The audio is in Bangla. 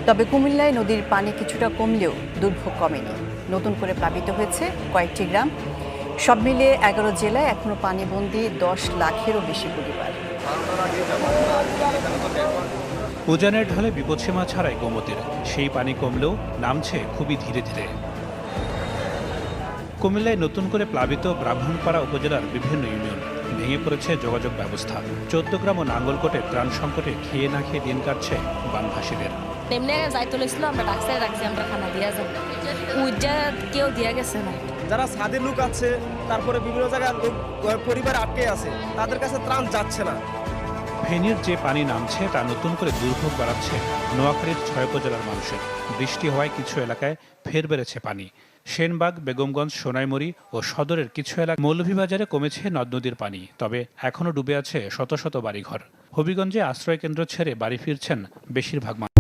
তবে কুমিল্লায় নদীর পানি কিছুটা কমলেও দুর্ভোগ কমেনি। নতুন করে প্লাবিত হয়েছে কয়েকটি গ্রাম। সব মিলিয়ে 11 জেলায় এখনো পানিবন্দী 10 লাখেরও বেশি পরিবার। উজানের ঢালে বিপদসীমা ছাড়াই গোমতীর, সেই পানি কমলেও নামছে খুবই ধীরে ধীরে। কুমিল্লায় নতুন করে প্লাবিত ব্রাহ্মণপাড়া উপজেলার বিভিন্ন ইউনিয়ন। ভেঙে পড়েছে যোগাযোগ ব্যবস্থা। 14 গ্রাম ও নাঙ্গলকোটে ত্রাণ সংকটে খেয়ে না খেয়ে দিন কাটছে বানভাসীদের। এমনি যাইতে লেছিল, আমরা ডাক্তার রাখছি, আমরা খানা দিয়া যাব, উইজা কেউ দিয়া গেছে না। যারা সাদের লোক আছে, তারপরে বিভিন্ন জায়গায় লোক পরিবার আটকে আছে, তাদের কাছে ত্রাণ যাচ্ছে না। ফেনীর যে পানি নামছে তা নতুন করে দুর্ভোগ বাড়াচ্ছে নোয়াখালীর 6 উপজেলার মানুষের। বৃষ্টি হওয়ায় কিছু এলাকায় ফের বেড়েছে পানি। সেনবাগ, বেগমগঞ্জ, সোনাইমুড়ি ও সদরের কিছু এলাকা মৌলভীবাজারে কমেছে নদ নদীর পানি, তবে এখনও ডুবে আছে শত শত বাড়িঘর। হবিগঞ্জে আশ্রয়কেন্দ্র ছেড়ে বাড়ি ফিরছেন বেশিরভাগ মানুষ।